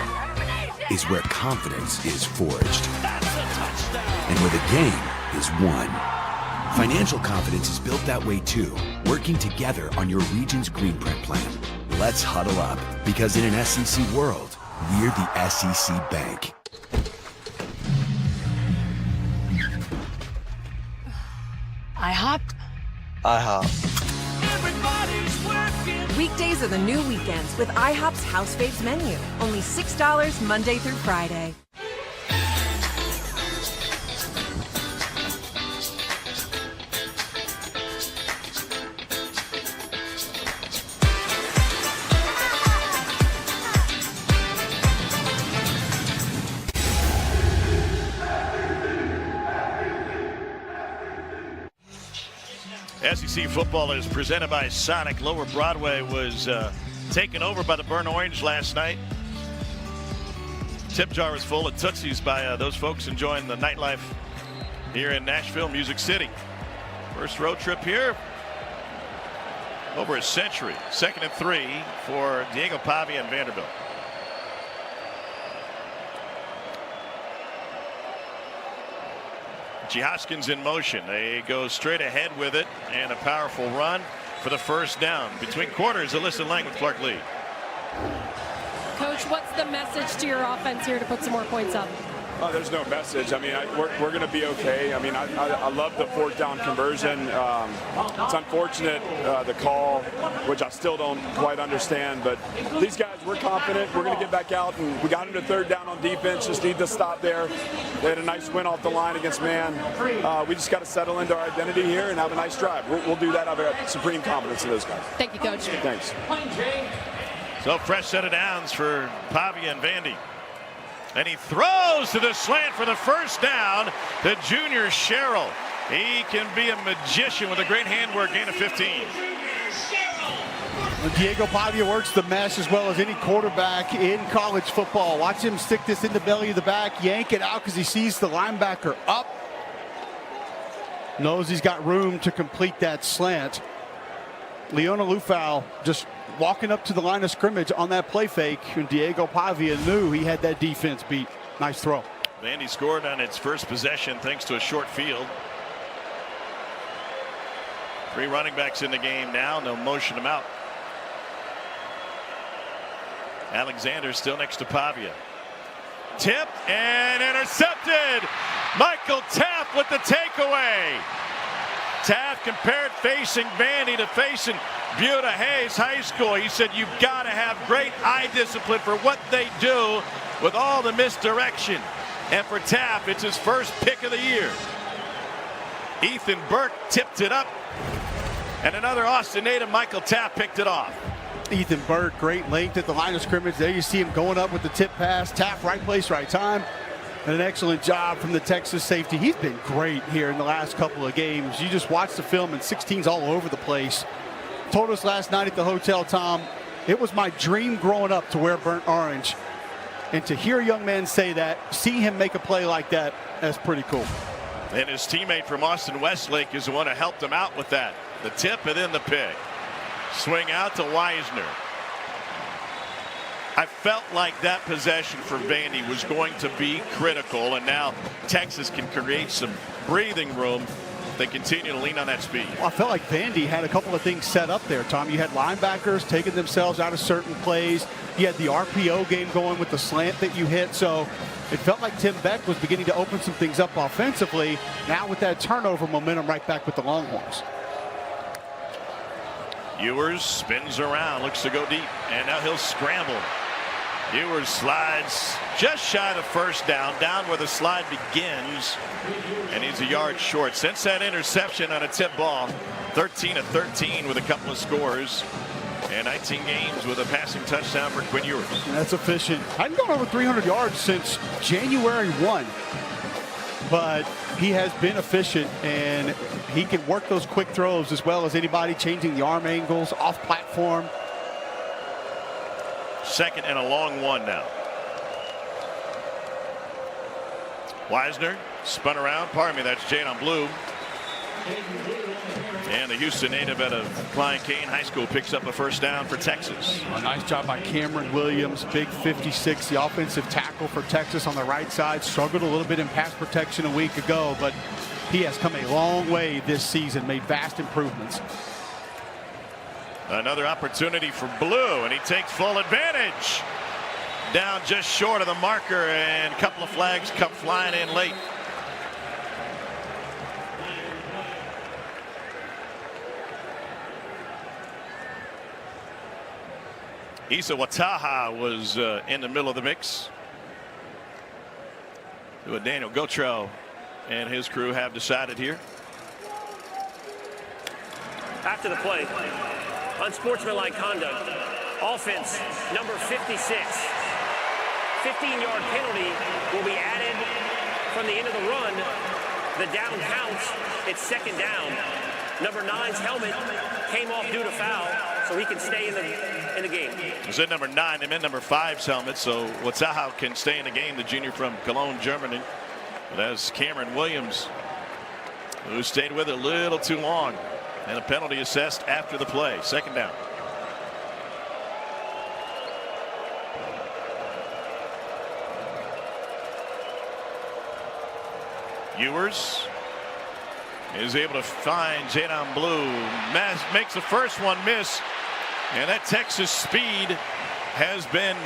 is where confidence is forged. And where the game is won. Financial confidence is built that way too, working together on your region's green print plan. Let's huddle up, because in an SEC world, we're the SEC Bank. IHOP? IHOP. Weekdays are the new weekends with IHOP's House Faves menu. Only $6 Monday through Friday. SEC football is presented by Sonic. Lower Broadway was taken over by the Burnt Orange last night. Tip jar was full of Tootsies by those folks enjoying the nightlife here in Nashville, Music City. First road trip here. Over a century. 2nd and 3 for Diego Pavia and Vanderbilt. Hoskins in motion. They go straight ahead with it, and a powerful run for the first down. Between quarters, Alyssa Lang with Clark Lee. Coach, what's the message to your offense here to put some more points up? There's no message. I mean, we're going to be okay. I mean, I love the 4th down conversion. It's unfortunate, the call, which I still don't quite understand. But these guys, we're confident. We're going to get back out, and we got into 3rd down on defense. Just need to stop there. They had a nice win off the line against man. We just got to settle into our identity here and have a nice drive. We'll do that. I have supreme confidence in those guys. Thank you, Coach. Thanks. So fresh set of downs for Pavia and Vandy. And he throws to the slant for the first down to junior Sherrill. He can be a magician with a great handwork, gain of 15. Diego Pavia works the mesh as well as any quarterback in college football. Watch him stick this in the belly of the back, yank it out because he sees the linebacker up. Knows he's got room to complete that slant. Leona Lufau just walking up to the line of scrimmage on that play fake, and Diego Pavia knew he had that defense beat. Nice throw. Vandy scored on its first possession thanks to a short field. 3 running backs in the game now. They'll motion them out. Alexander still next to Pavia. Tipped and intercepted. Michael Taft with the takeaway. Taft compared facing Vandy to facing Buda Hayes High School. He said you've got to have great eye discipline for what they do with all the misdirection. And for Taft, it's his first pick of the year. Ethan Burke tipped it up. And another Austin native, Michael Taft, picked it off. Ethan Burke, great length at the line of scrimmage. There you see him going up with the tip pass. Taft, right place, right time. And an excellent job from the Texas safety. He's been great here in the last couple of games. You just watch the film, and 16's all over the place. Told us last night at the hotel, Tom, it was my dream growing up to wear burnt orange. And to hear a young man say that, see him make a play like that, that's pretty cool. And his teammate from Austin Westlake is the one who helped him out with that. The tip and then the pick. Swing out to Weisner. I felt like that possession for Vandy was going to be critical, and now Texas can create some breathing room. They continue to lean on that speed. Well, I felt like Vandy had a couple of things set up there, Tom. You had linebackers taking themselves out of certain plays. You had the RPO game going with the slant that you hit. So it felt like Tim Beck was beginning to open some things up offensively. Now with that turnover momentum right back with the Longhorns. Ewers spins around, looks to go deep, and now he'll scramble. Ewers slides just shy of first down where the slide begins, and he's a yard short. Since that interception on a tip ball, 13 of 13 with a couple of scores, and 19 games with a passing touchdown for Quinn Ewers. That's efficient. Hadn't gone over 300 yards since January 1, but he has been efficient, and he can work those quick throws as well as anybody, changing the arm angles, off platform. Second and a long one now. Wisner spun around. Pardon me, that's Jadon Blue. And the Houston native out of Klein Cain High School picks up a first down for Texas. A nice job by Cameron Williams, big 56, the offensive tackle for Texas on the right side. Struggled a little bit in pass protection a week ago, but he has come a long way this season, made vast improvements. Another opportunity for Blue, and he takes full advantage. Down just short of the marker, and a couple of flags come flying in late. Issa Wataha was in the middle of the mix. What Daniel Gotro and his crew have decided here. After the play, unsportsmanlike conduct, offense number 56. 15-yard penalty will be added from the end of the run. The down counts. It's second down. Number 9's helmet came off due to foul, so he can stay in the game. Was it number 9? They meant number 5's helmet, so Wataha can stay in the game, the junior from Cologne, Germany. But that's Cameron Williams, who stayed with it a little too long, and a penalty assessed after the play. Second down. Ewers is able to find Jadon Blue. Makes the first one miss, and that Texas speed has been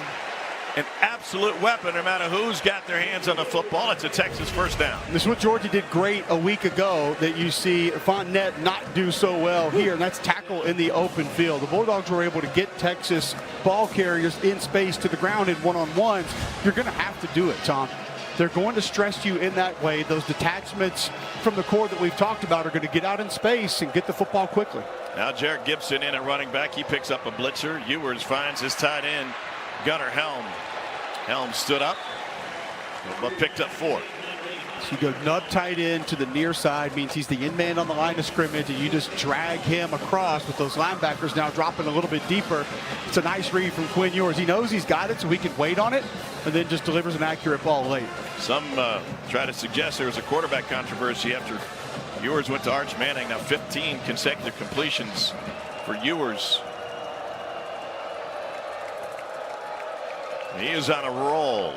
an absolute weapon no matter who's got their hands on the football. It's a Texas first down. This is what Georgia did great a week ago that you see Fournette not do so well here, and that's tackle in the open field. The Bulldogs were able to get Texas ball carriers in space to the ground in one-on-ones. You're going to have to do it, Tom. They're going to stress you in that way. Those detachments from the core that we've talked about are going to get out in space and get the football quickly. Now Jarrett Gibson in at running back. He picks up a blitzer. Ewers finds his tight end, Gunnar Helm. Helm stood up, but picked up 4. So you go nub tight end to the near side, means he's the in man on the line of scrimmage, and you just drag him across with those linebackers now dropping a little bit deeper. It's a nice read from Quinn Ewers. He knows he's got it, so he can wait on it, and then just delivers an accurate ball late. Some try to suggest there was a quarterback controversy after Ewers went to Arch Manning. Now 15 consecutive completions for Ewers. He is on a roll.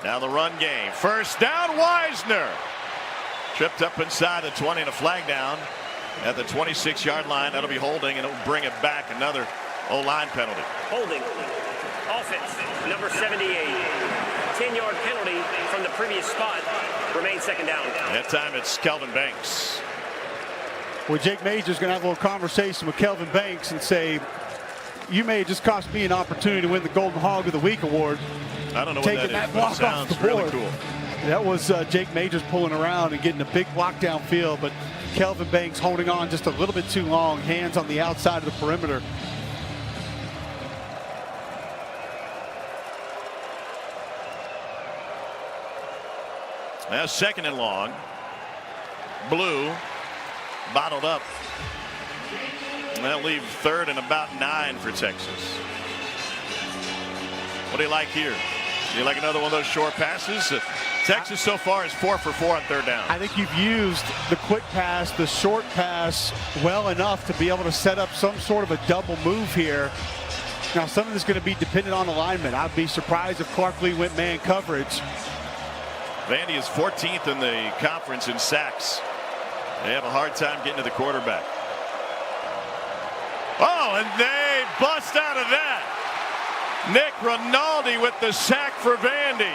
Now the run game. First down, Wisner. Tripped up inside the 20 and a flag down at the 26-yard line. That'll be holding, and it'll bring it back. Another O-line penalty. Holding. Offense, number 78. 10-yard penalty from the previous spot. Remains second down. That time it's Kelvin Banks. Well, Jake Major's going to have a little conversation with Kelvin Banks and say, you may have just cost me an opportunity to win the Golden Hog of the Week award. I don't know taking what that is, block but it sounds off the board. really cool. That was Jake Majors pulling around and getting a big block downfield, but Kelvin Banks holding on just a little bit too long, hands on the outside of the perimeter. Now second and long. Blue bottled up. And that'll leave third and about 9 for Texas. What do you like here? Do you like another one of those short passes? Texas so far is 4 for 4 on third down. I think you've used the quick pass, the short pass well enough to be able to set up some sort of a double move here. Now, some of this is going to be dependent on alignment. I'd be surprised if Clark Lee went man coverage. Vandy is 14th in the conference in sacks. They have a hard time getting to the quarterback. Oh, and they bust out of that. Nick Rinaldi with the sack for Vandy.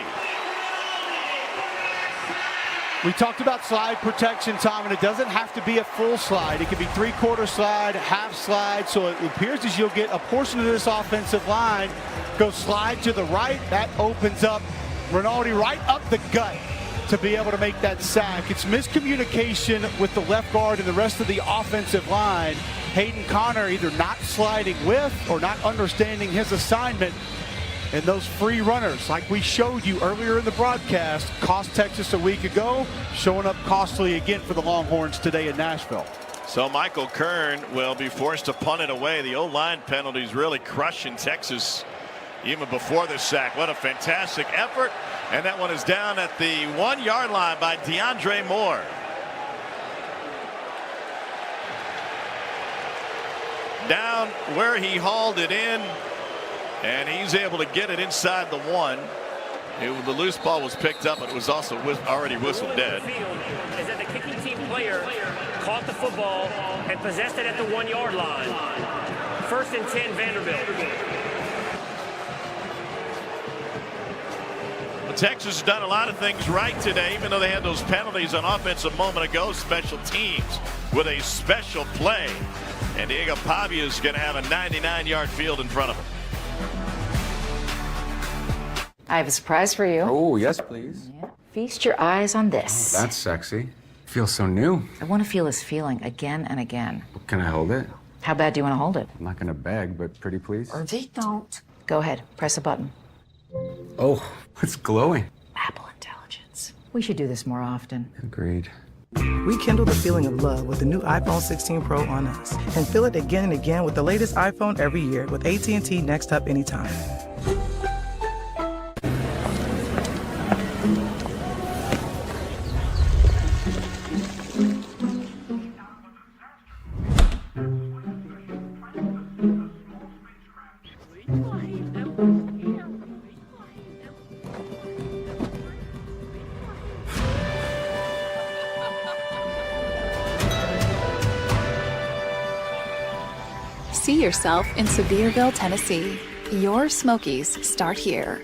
We talked about slide protection, Tom, and it doesn't have to be a full slide. It could be three-quarter slide, half slide. So it appears as you'll get a portion of this offensive line go slide to the right. That opens up Rinaldi right up the gut to be able to make that sack. It's miscommunication with the left guard and the rest of the offensive line. Hayden Connor either not sliding with or not understanding his assignment. And those free runners, like we showed you earlier in the broadcast, cost Texas a week ago, showing up costly again for the Longhorns today in Nashville. So Michael Kern will be forced to punt it away. The O-line penalties really crushing Texas even before this sack. What a fantastic effort. And that one is down at the 1-yard line by DeAndre Moore. Down where he hauled it in. And he's able to get it inside the 1. The loose ball was picked up, but it was also already whistled dead. Is that the kicking team player caught the football and possessed it at the 1-yard line. 1st and 10 Vanderbilt. Well, Texas has done a lot of things right today, even though they had those penalties on offense a moment ago. Special teams with a special play. And Diego Pavia is going to have a 99-yard field in front of him. I have a surprise for you. Oh, yes, please. Yeah. Feast your eyes on this. Oh, that's sexy. Feels so new. I want to feel this feeling again and again. Can I hold it? How bad do you want to hold it? I'm not going to beg, but pretty please. Don't. Go ahead. Press a button. Oh, it's glowing. Apple Intelligence. We should do this more often. Agreed. Rekindle the feeling of love with the new iPhone 16 Pro on us. And feel it again and again with the latest iPhone every year with AT&T Next Up Anytime. See yourself in Sevierville, Tennessee. Your Smokies start here.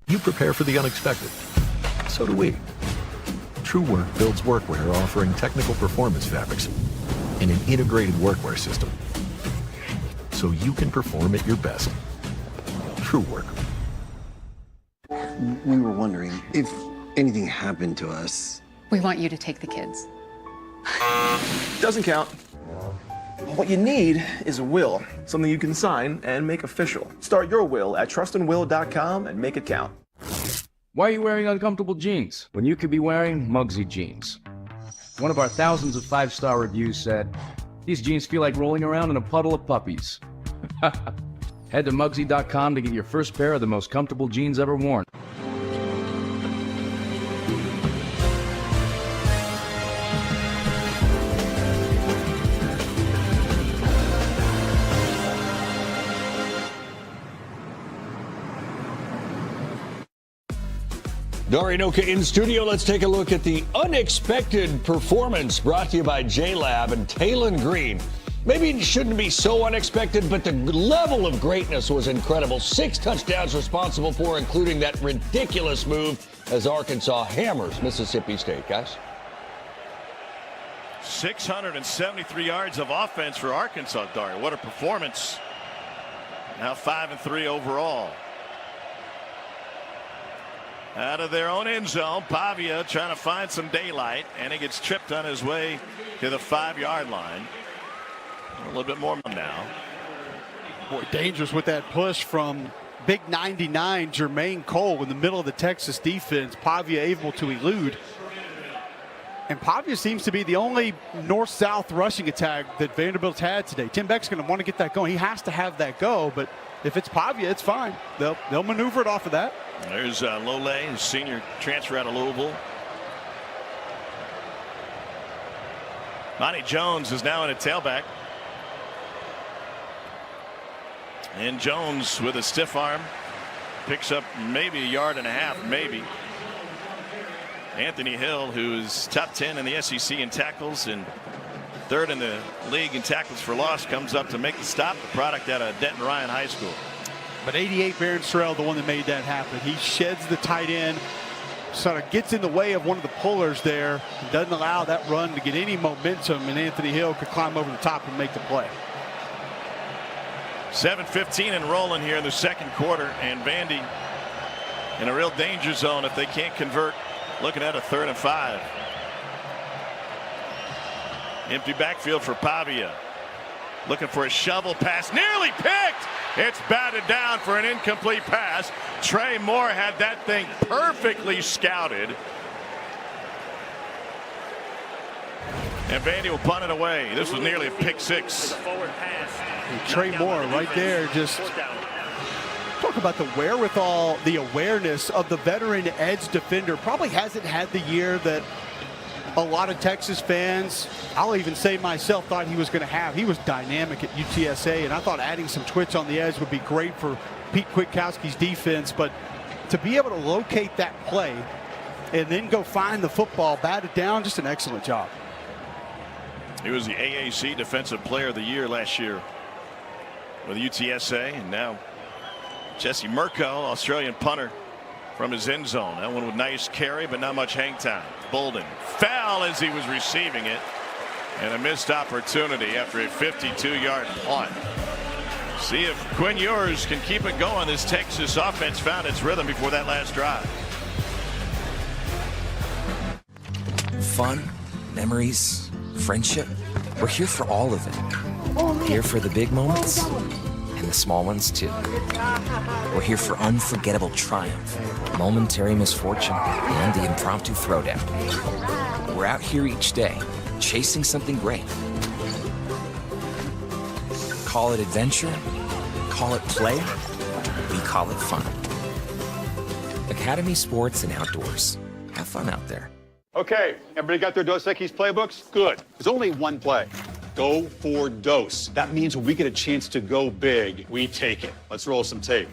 You prepare for the unexpected. So do we. True Work builds workwear offering technical performance fabrics and an integrated workwear system, so you can perform at your best. True Work. We were wondering if anything happened to us. We want you to take the kids. Doesn't count. What you need is a will, something you can sign and make official. Start your will at trustandwill.com and make it count. Why are you wearing uncomfortable jeans when you could be wearing Muggsy jeans? One of our thousands of 5-star reviews said, "These jeans feel like rolling around in a puddle of puppies." Head to Muggsy.com to get your first pair of the most comfortable jeans ever worn. Dorinoka in studio. Let's take a look at the unexpected performance brought to you by J-Lab and Talon Green. Maybe it shouldn't be so unexpected, but the level of greatness was incredible. 6 touchdowns responsible for, including that ridiculous move as Arkansas hammers Mississippi State, guys. 673 yards of offense for Arkansas, Dario. What a performance. Now 5-3 overall. Out of their own end zone, Pavia trying to find some daylight, and he gets tripped on his way to the 5-yard line. A little bit more now. Boy, dangerous with that push from big 99 Jermaine Cole in the middle of the Texas defense. Pavia able to elude. And Pavia seems to be the only north-south rushing attack that Vanderbilt's had today. Tim Beck's going to want to get that going. He has to have that go, but if it's Pavia, it's fine. They'll maneuver it off of that. There's Lole, senior transfer out of Louisville. Monty Jones is now in a tailback. And Jones with a stiff arm picks up maybe 1.5 yards, maybe. Anthony Hill, who's top 10 in the SEC in tackles and third in the league in tackles for loss, comes up to make the stop. The product out of Denton Ryan High School. But 88 Baron Sorrell, the one that made that happen. He sheds the tight end, sort of gets in the way of one of the pullers there, and doesn't allow that run to get any momentum, and Anthony Hill could climb over the top and make the play. 7:15 and rolling here in the second quarter, and Vandy in a real danger zone if they can't convert. Looking at a 3rd and 5. Empty backfield for Pavia. Looking for a shovel pass, nearly picked. It's batted down for an incomplete pass. Trey Moore had that thing perfectly scouted. And Vandy will punt it away. This was nearly a pick 6. And Trey Moore right there, just talk about the wherewithal, the awareness of the veteran edge defender. Probably hasn't had the year that a lot of Texas fans, I'll even say myself, thought he was going to have. He was dynamic at UTSA, and I thought adding some twitch on the edge would be great for Pete Kwiatkowski's defense. But to be able to locate that play and then go find the football, bat it down, just an excellent job. He was the AAC Defensive Player of the Year last year with UTSA, and now Jesse Murko, Australian punter, from his end zone. That one with nice carry, but not much hang time. Bolden fell as he was receiving it, and a missed opportunity after a 52-yard punt. See if Quinn Ewers can keep it going. This Texas offense found its rhythm before that last drive. Fun, memories, friendship. We're here for all of it. Here for the big moments and the small ones too. We're here for unforgettable triumph, momentary misfortune, and the impromptu throwdown. We're out here each day, chasing something great. Call it adventure, call it play, we call it fun. Academy Sports and Outdoors. Have fun out there. Okay, everybody got their Dos Equis playbooks? Good. There's only one play. Go for dose. That means when we get a chance to go big, we take it. Let's roll some tape.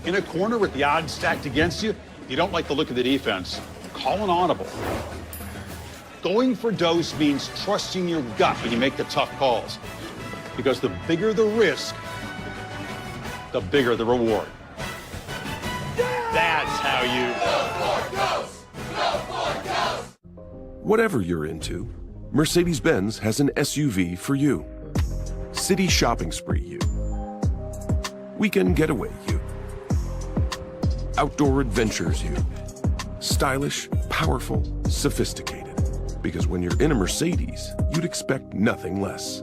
In a corner with the odds stacked against you, you don't like the look of the defense, call an audible. Going for dose means trusting your gut when you make the tough calls. Because the bigger the risk, the bigger the reward. That's how you... Go for dose! Go for dose! Whatever you're into, Mercedes-Benz has an SUV for you. City shopping spree you. Weekend getaway you. Outdoor adventures you. Stylish, powerful, sophisticated. Because when you're in a Mercedes, you'd expect nothing less.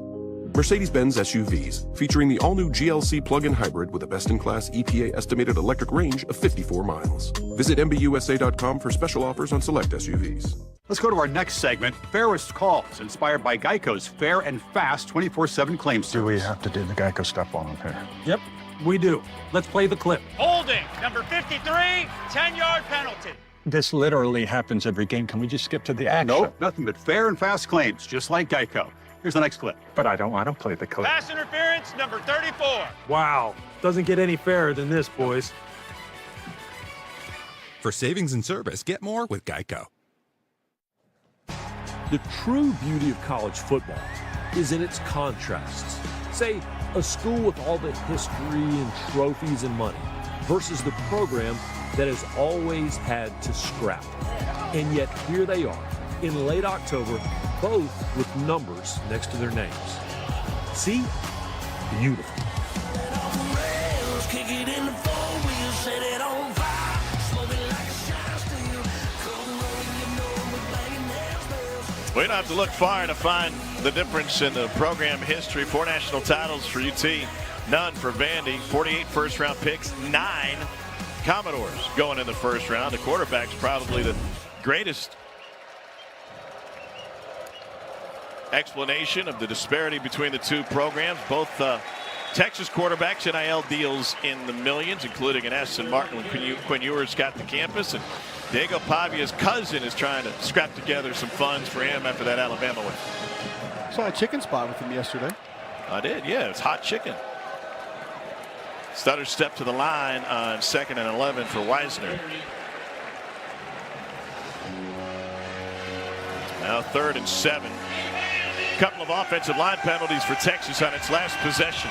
Mercedes-Benz SUVs, featuring the all-new GLC plug-in hybrid with a best-in-class EPA estimated electric range of 54 miles. Visit MBUSA.com for special offers on select SUVs. Let's go to our next segment, Fairest Calls, inspired by Geico's fair and fast 24/7 claim service. Do we have to do the Geico stuff on them here? Yep, we do. Let's play the clip. Holding, number 53, 10-yard penalty. This literally happens every game. Can we just skip to the action? Nope, nothing but fair and fast claims, just like Geico. Here's the next clip. But I don't want to play the clip. Pass interference, number 34. Wow, doesn't get any fairer than this, boys. For savings and service, get more with Geico. The true beauty of college football is in its contrasts. Say, a school with all the history and trophies and money versus the program that has always had to scrap. And yet here they are in late October, both with numbers next to their names. See? Beautiful. We don't have to look far to find the difference in the program history. 4 national titles for UT, none for Vandy. 48 first-round picks, 9 Commodores going in the first round. The quarterback's probably the greatest explanation of the disparity between the two programs. Both Texas quarterbacks, NIL deals in the millions, including an Aston Martin when Quinn Ewers got to campus. And Diego Pavia's cousin is trying to scrap together some funds for him after that Alabama win. Saw a chicken spot with him yesterday. I did, yeah. It's hot chicken. Stutter step to the line on 2nd and 11 for Wisner. Now 3rd and 7. Couple of offensive line penalties for Texas on its last possession.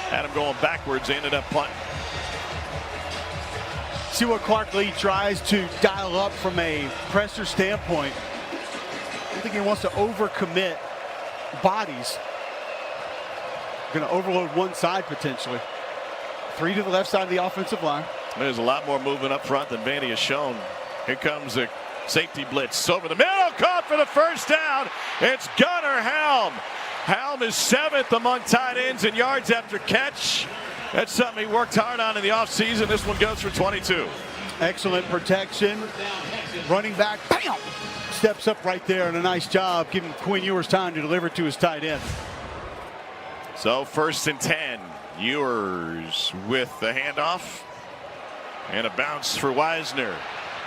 Had him going backwards. They ended up punting. See what Clark Lee tries to dial up from a pressure standpoint. I think he wants to overcommit bodies. Going to overload one side potentially. 3 to the left side of the offensive line. There's a lot more movement up front than Vandy has shown. Here comes the safety blitz over the middle, caught for the first down. It's Gunnar Helm. Helm is 7th among tight ends in yards after catch. That's something he worked hard on in the offseason. This one goes for 22. Excellent protection. Running back, bam! Steps up right there, and a nice job giving Quinn Ewers time to deliver to his tight end. So 1st and 10. Ewers with the handoff. And a bounce for Wisner.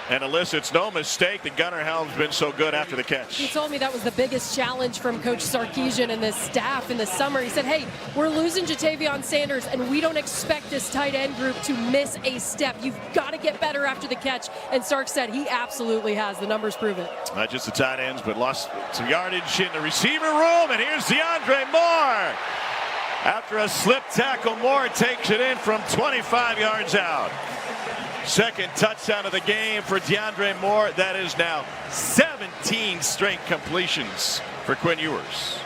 And Alyssa, it's no mistake that Gunnar Helm's been so good after the catch. He told me that was the biggest challenge from Coach Sarkisian and the staff in the summer. He said, hey, we're losing Jatavion Sanders, and we don't expect this tight end group to miss a step. You've got to get better after the catch. And Sark said he absolutely has. The numbers prove it. Not just the tight ends, but lost some yardage in the receiver room. And here's DeAndre Moore. After a slip tackle, Moore takes it in from 25 yards out. 2nd touchdown of the game for DeAndre Moore. That is now 17 straight completions for Quinn Ewers.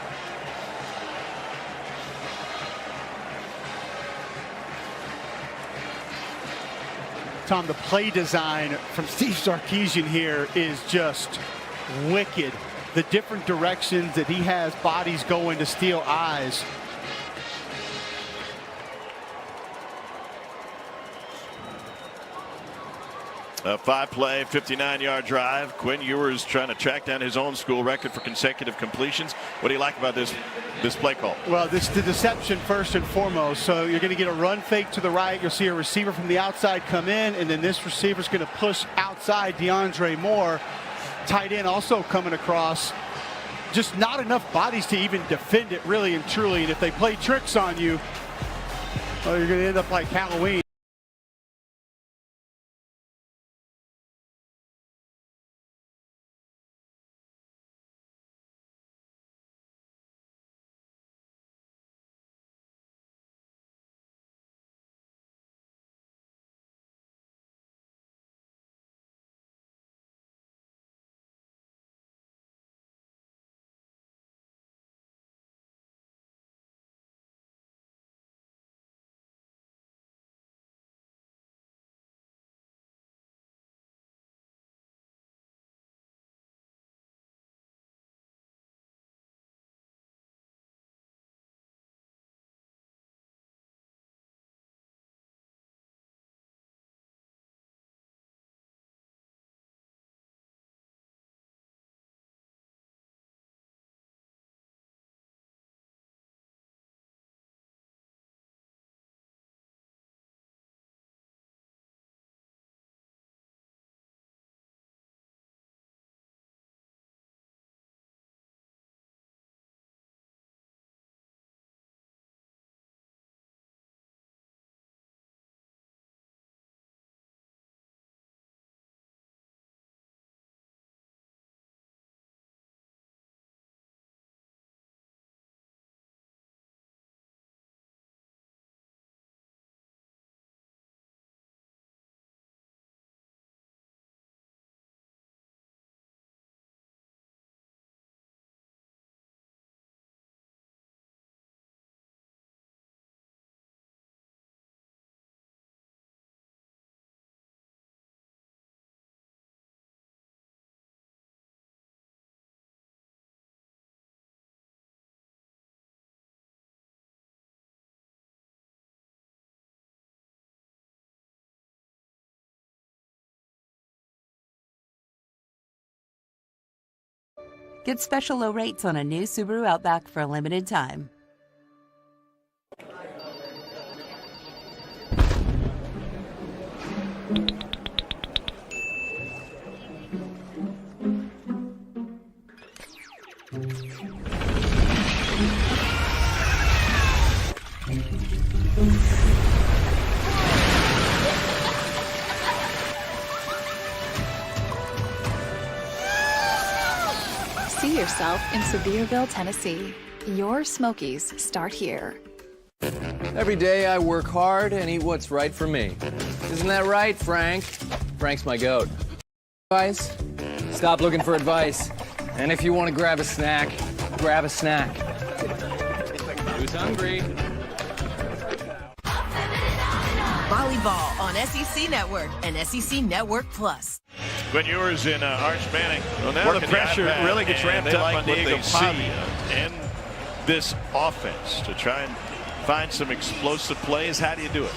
Tom, the play design from Steve Sarkisian here is just wicked. The different directions that he has bodies going to steal eyes. A 5-play, 59-yard drive. Quinn Ewers trying to track down his own school record for consecutive completions. What do you like about this play call? Well, this the deception first and foremost. So you're going to get a run fake to the right. You'll see a receiver from the outside come in, and then this receiver's going to push outside DeAndre Moore. Tight end also coming across. Just not enough bodies to even defend it really and truly. And if they play tricks on you, well, you're going to end up like Halloween. Get special low rates on a new Subaru Outback for a limited time. yourself in Sevierville, Tennessee. Your Smokies start here. Every day I work hard and eat what's right for me. Isn't that right, Frank? Frank's my goat. Advice? Stop looking for advice. And if you want to grab a snack, grab a snack. Who's hungry? Volleyball on SEC Network and SEC Network Plus. Gwen Ewers and Arch Manning. Well, now the pressure really gets ramped up on Diego Pavia. And this offense to try and find some explosive plays. How do you do it?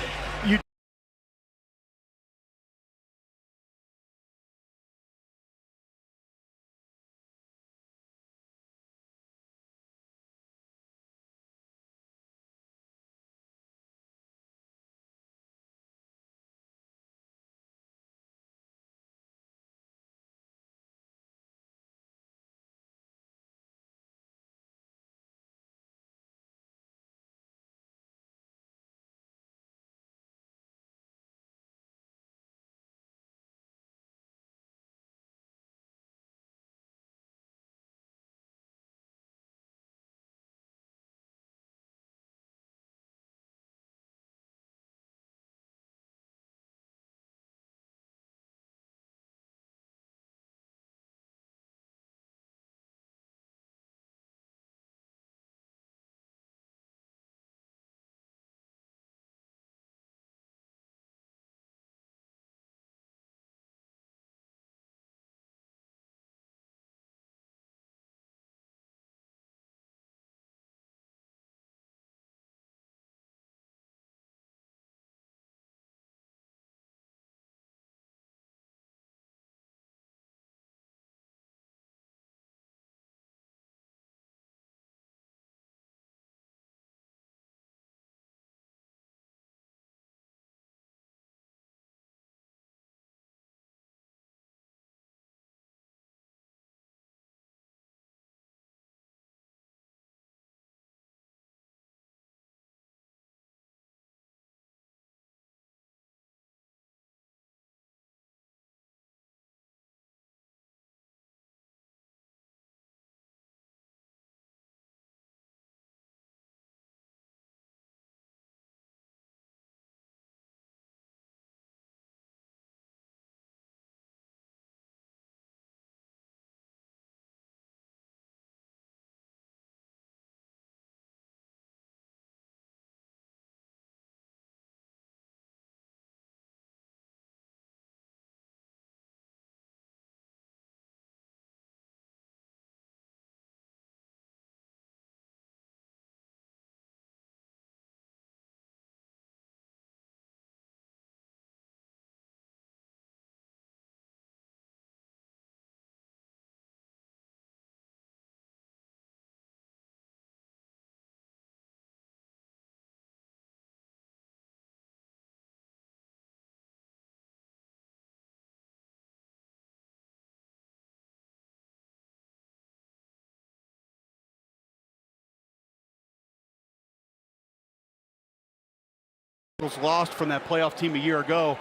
Was lost from that playoff team a year ago.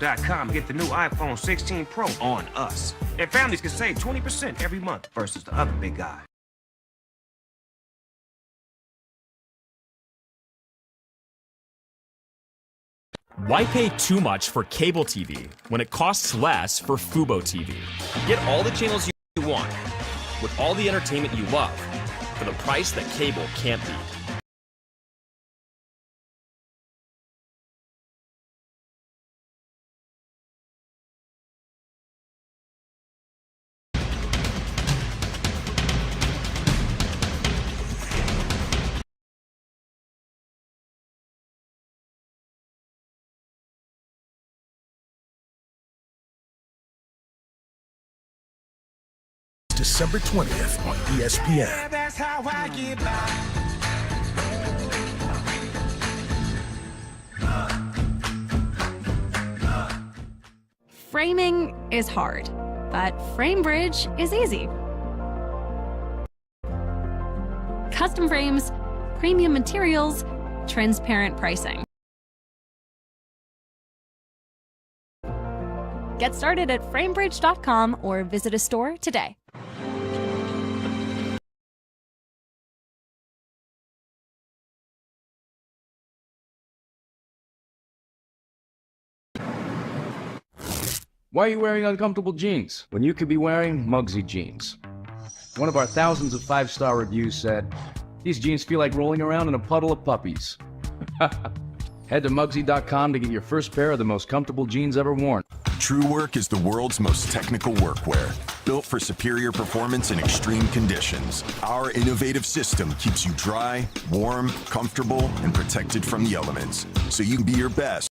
and get the new iPhone 16 Pro on us. And families can save 20% every month versus the other big guy. Why pay too much for cable TV when it costs less for Fubo TV? Get all the channels you want with all the entertainment you love for the price that cable can't beat. December 20th on ESPN. That's how I get by. Framing is hard, but FrameBridge is easy. Custom frames, premium materials, transparent pricing. Get started at framebridge.com or visit a store today. Why are you wearing uncomfortable jeans when you could be wearing Muggsy jeans? One of our thousands of 5-star reviews said, "These jeans feel like rolling around in a puddle of puppies." Head to Muggsy.com to get your first pair of the most comfortable jeans ever worn. TrueWork is the world's most technical workwear, built for superior performance in extreme conditions. Our innovative system keeps you dry, warm, comfortable, and protected from the elements, so you can be your best.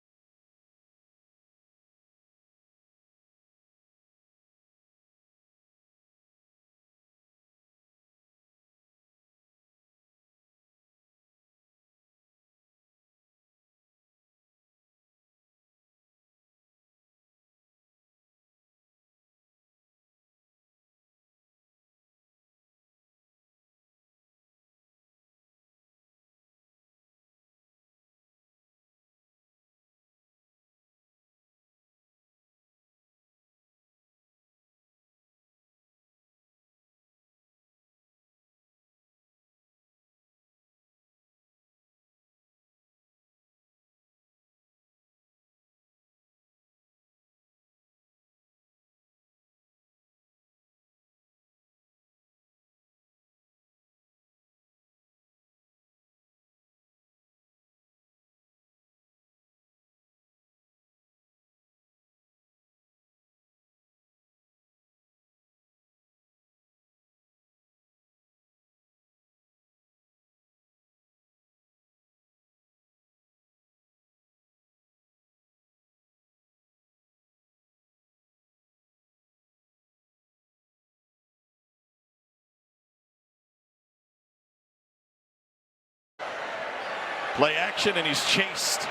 Play action, and he's chased.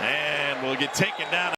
And will get taken down.